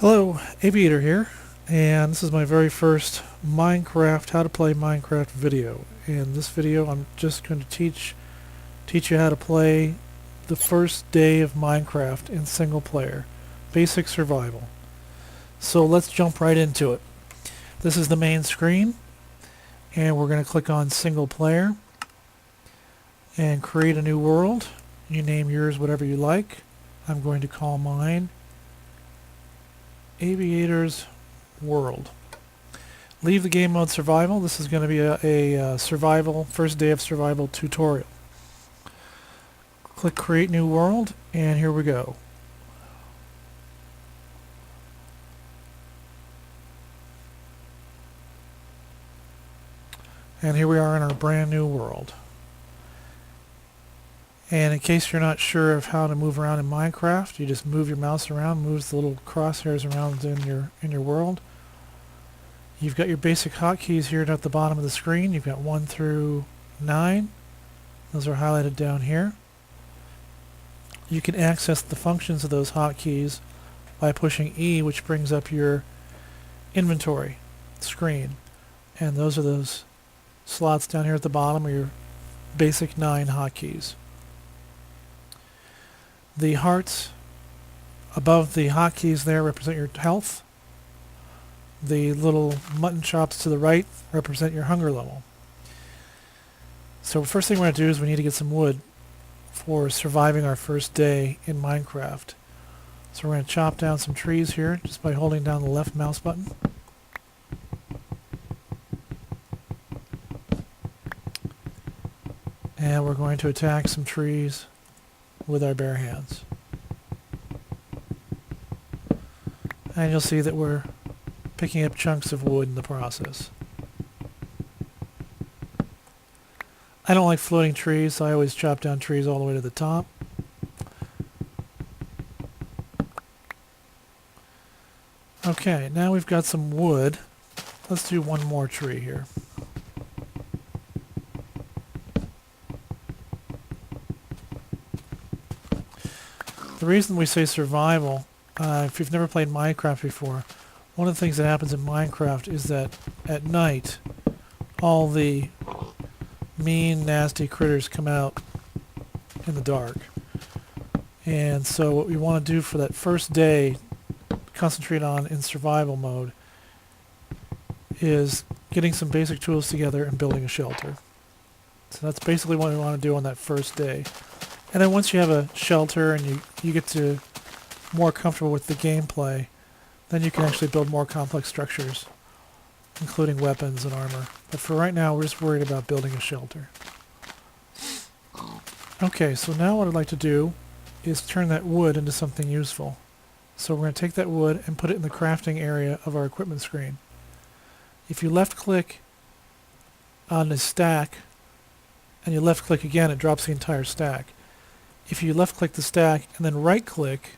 Hello, Aviator here, and this is my very first Minecraft, how to play Minecraft video. In this video I'm just going to teach you how to play the first day of Minecraft in single player, basic survival. So let's jump right into it. This is the main screen, and we're going to click on single player and create a new world. You name yours whatever you like. I'm going to call mine Aviator's World. Leave the game mode survival. This is going to be a survival, first day of survival tutorial. Click create new world, and here we go. And here we are in our brand new world. And in case you're not sure of how to move around in Minecraft, you just move your mouse around, moves the little crosshairs around in your world. You've got your basic hotkeys here at the bottom of the screen. You've got 1 through 9. Those are highlighted down here. You can access the functions of those hotkeys by pushing E, which brings up your inventory screen. And those are those slots down here at the bottom are your basic 9 hotkeys. The hearts above the hotkeys there represent your health. The little mutton chops to the right represent your hunger level. So first thing we're going to do is we need to get some wood for surviving our first day in Minecraft. So we're going to chop down some trees here just by holding down the left mouse button. And we're going to attack some trees with our bare hands. And you'll see that we're picking up chunks of wood in the process. I don't like floating trees, so I always chop down trees all the way to the top. Okay, now we've got some wood. Let's do one more tree here. The reason we say survival, if you've never played Minecraft before, one of the things that happens in Minecraft is that at night all the mean, nasty critters come out in the dark. And so what we want to do for that first day, concentrate on in survival mode, is getting some basic tools together and building a shelter. So that's basically what we want to do on that first day. And then once you have a shelter and you get to more comfortable with the gameplay, then you can actually build more complex structures, including weapons and armor. But for right now, we're just worried about building a shelter. Okay, so now what I'd like to do is turn that wood into something useful. So we're going to take that wood and put it in the crafting area of our equipment screen. If you left-click on the stack, and you left-click again, it drops the entire stack. If you left-click the stack and then right-click,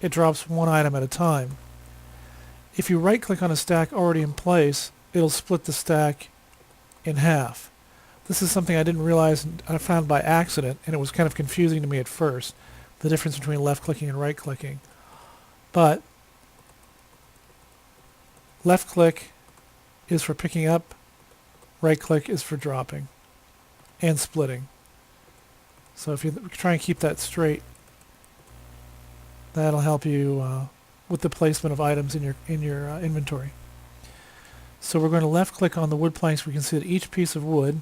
it drops one item at a time. If you right-click on a stack already in place, it'll split the stack in half. This is something I didn't realize and I found by accident, and it was kind of confusing to me at first, the difference between left-clicking and right-clicking. But left-click is for picking up, right-click is for dropping and splitting. So if you try and keep that straight, that'll help you with the placement of items in your inventory. So we're going to left click on the wood planks. We can see that each piece of wood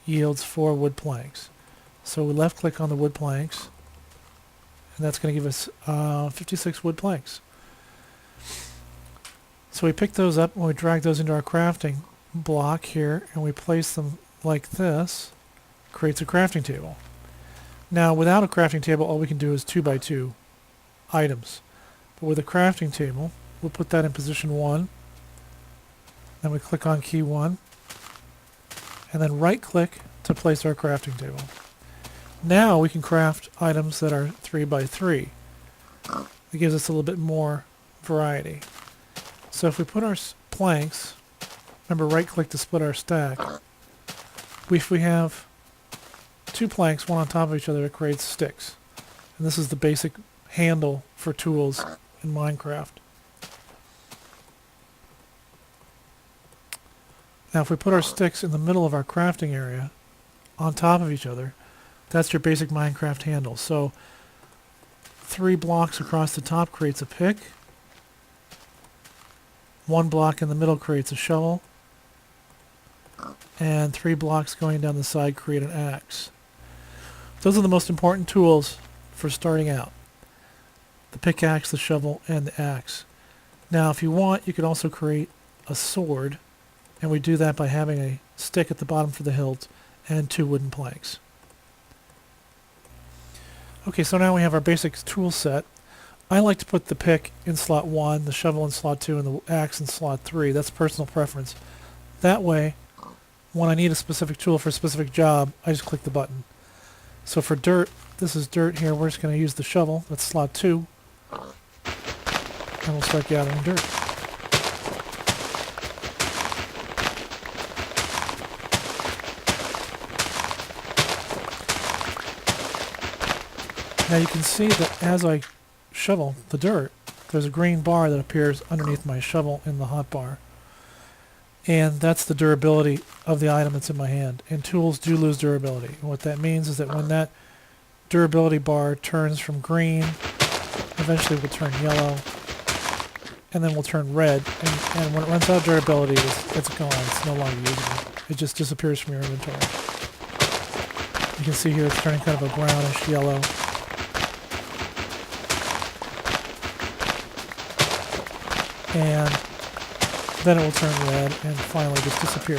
yields 4 wood planks. So we left click on the wood planks, and that's going to give us 56 wood planks. So we pick those up and we drag those into our crafting block here, and we place them like this. Creates a crafting table. Now without a crafting table, all we can do is 2 by 2 items. But with a crafting table, we'll put that in position 1. Then we click on key 1. And then right click to place our crafting table. Now we can craft items that are 3 by 3. It gives us a little bit more variety. So if we put our planks, remember right click to split our stack. If we have 2 planks, one on top of each other, it creates sticks. And this is the basic handle for tools in Minecraft. Now if we put our sticks in the middle of our crafting area, on top of each other, that's your basic Minecraft handle. So 3 blocks across the top creates a pick. 1 block in the middle creates a shovel. And 3 blocks going down the side create an axe. Those are the most important tools for starting out. The pickaxe, the shovel, and the axe. Now if you want, you could also create a sword, and we do that by having a stick at the bottom for the hilt and 2 wooden planks. Okay, so now we have our basic tool set. I like to put the pick in slot 1, the shovel in slot 2, and the axe in slot 3. That's personal preference. That way, when I need a specific tool for a specific job, I just click the button. So for dirt, this is dirt here. We're just going to use the shovel. That's slot 2. And we'll start gathering dirt. Now you can see that as I shovel the dirt, there's a green bar that appears underneath my shovel in the hotbar. And that's the durability of the item that's in my hand. And tools do lose durability. And what that means is that when that durability bar turns from green, eventually it will turn yellow, and then will turn red. And when it runs out of durability, it's gone. It's no longer usable. It just disappears from your inventory. You can see here it's turning kind of a brownish yellow. And then it will turn red and finally just disappear.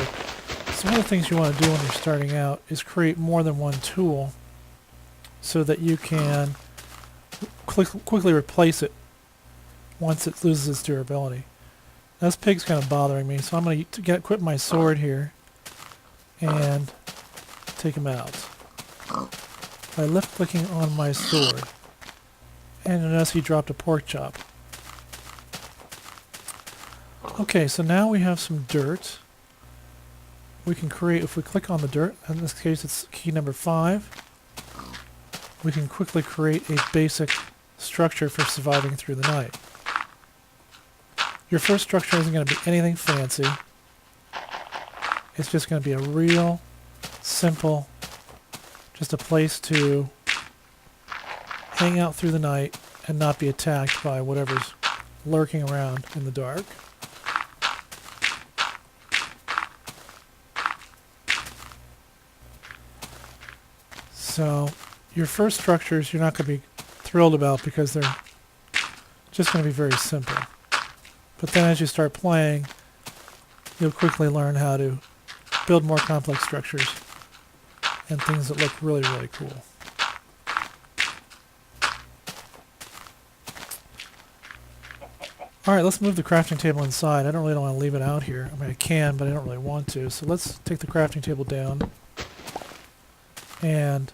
So one of the things you want to do when you're starting out is create more than one tool so that you can quickly replace it once it loses its durability. Now, this pig's kind of bothering me, so I'm going to equip my sword here and take him out by left clicking on my sword. And notice he dropped a pork chop. Okay, so now we have some dirt. We can create, if we click on the dirt, in this case it's key number 5, we can quickly create a basic structure for surviving through the night. Your first structure isn't going to be anything fancy. It's just going to be a real simple, just a place to hang out through the night and not be attacked by whatever's lurking around in the dark. So your first structures you're not going to be thrilled about because they're just going to be very simple. But then as you start playing, you'll quickly learn how to build more complex structures and things that look really, really cool. Alright, let's move the crafting table inside. I don't really want to leave it out here. I mean, I can, but I don't really want to. So let's take the crafting table down and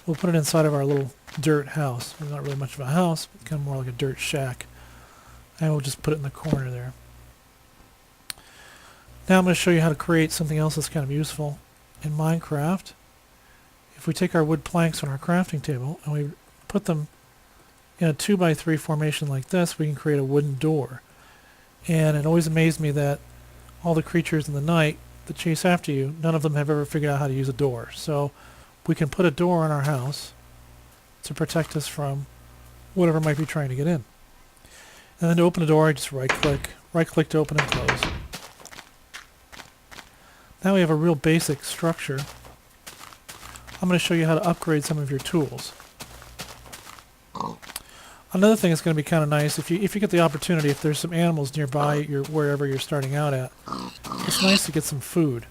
we'll put it inside of our little dirt house. It's not really much of a house, but kind of more like a dirt shack. And we'll just put it in the corner there. Now I'm going to show you how to create something else that's kind of useful in Minecraft. If we take our wood planks on our crafting table and we put them in a 2x3 formation like this, we can create a wooden door. And it always amazed me that all the creatures in the night that chase after you, none of them have ever figured out how to use a door. So we can put a door in our house to protect us from whatever might be trying to get in. And then to open the door, I just right-click to open and close. Now we have a real basic structure. I'm going to show you how to upgrade some of your tools. Another thing that's going to be kind of nice, if you get the opportunity, if there's some animals nearby wherever you're starting out at, it's nice to get some food.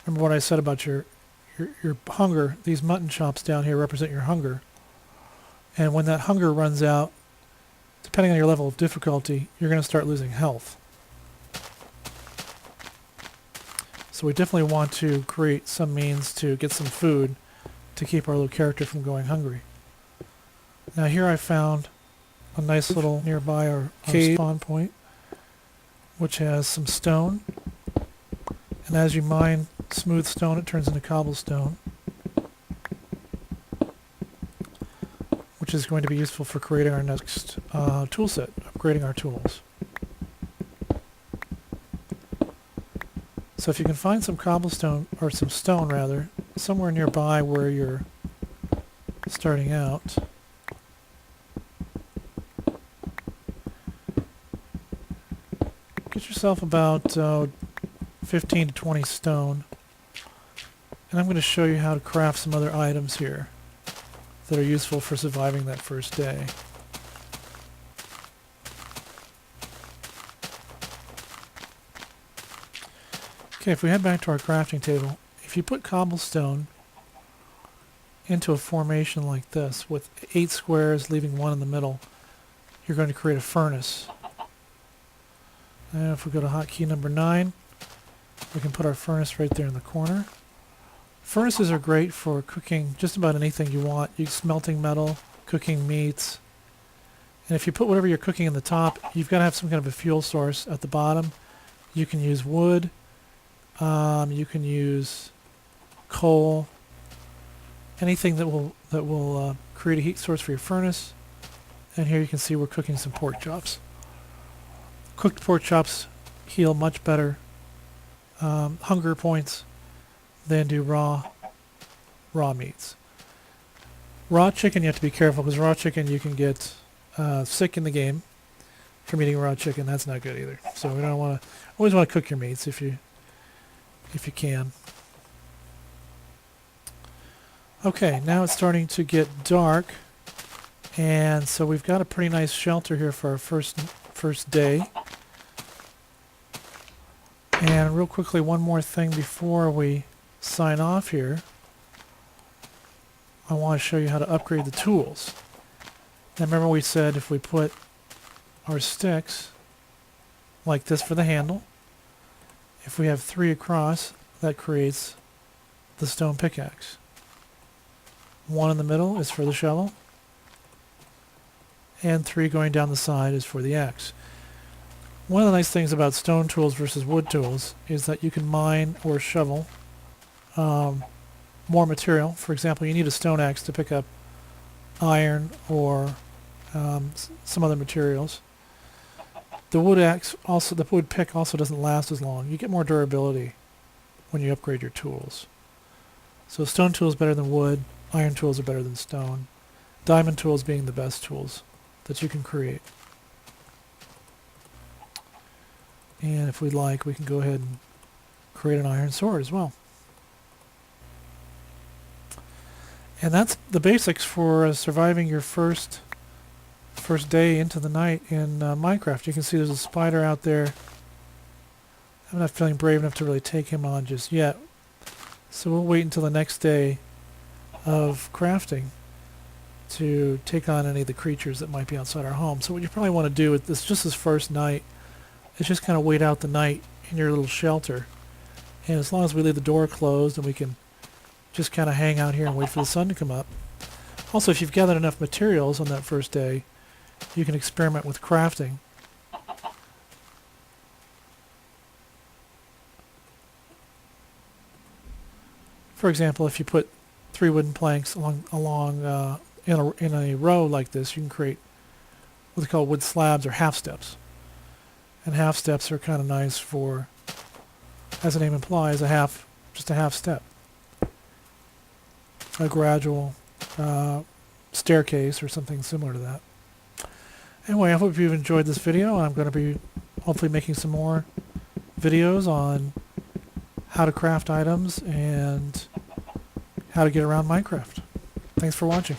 Remember what I said about your hunger? These mutton chops down here represent your hunger. And when that hunger runs out, depending on your level of difficulty, you're going to start losing health. So we definitely want to create some means to get some food to keep our little character from going hungry. Now here I found a nice little nearby our cave spawn point, which has some stone. And as you mine smooth stone, it turns into cobblestone, which is going to be useful for creating our next tool set, upgrading our tools. So if you can find some cobblestone, or some stone rather, somewhere nearby where you're starting out, get yourself about 15 to 20 stone. And I'm going to show you how to craft some other items here that are useful for surviving that first day. Okay, if we head back to our crafting table, if you put cobblestone into a formation like this with 8 squares leaving 1 in the middle, you're going to create a furnace. And if we go to hotkey number 9, we can put our furnace right there in the corner. Furnaces are great for cooking just about anything you want. Smelting metal, cooking meats. And if you put whatever you're cooking in the top, you've got to have some kind of a fuel source at the bottom. You can use wood. You can use coal. Anything that will create a heat source for your furnace. And here you can see we're cooking some pork chops. Cooked pork chops heal much better hunger points than do raw meats. Raw chicken, you have to be careful, because raw chicken you can get sick in the game from eating raw chicken. That's not good either. So we don't want to. Always want to cook your meats if you can. Okay, now it's starting to get dark, and so we've got a pretty nice shelter here for our first day. And real quickly, one more thing before we sign off here. I want to show you how to upgrade the tools. Now remember we said if we put our sticks like this for the handle, if we have 3 across, that creates the stone pickaxe. 1 in the middle is for the shovel, and 3 going down the side is for the axe. One of the nice things about stone tools versus wood tools is that you can mine or shovel more material. For example, you need a stone axe to pick up iron or some other materials. The wood axe also, the wood pick also doesn't last as long. You get more durability when you upgrade your tools. So stone tools better than wood, iron tools are better than stone. Diamond tools being the best tools that you can create. And if we'd like, we can go ahead and create an iron sword as well. And that's the basics for surviving your first day into the night in Minecraft. You can see there's a spider out there. I'm not feeling brave enough to really take him on just yet. So we'll wait until the next day of crafting to take on any of the creatures that might be outside our home. So what you probably want to do with this, just this first night, is just kind of wait out the night in your little shelter. And as long as we leave the door closed and we can just kind of hang out here and wait for the sun to come up. Also, if you've gathered enough materials on that first day, you can experiment with crafting. For example, if you put 3 wooden planks along in a row like this, you can create what they call wood slabs or half steps. And half steps are kind of nice for, as the name implies, just a half step. A gradual staircase or something similar to that. Anyway, I hope you've enjoyed this video. I'm going to be hopefully making some more videos on how to craft items and how to get around Minecraft. Thanks for watching.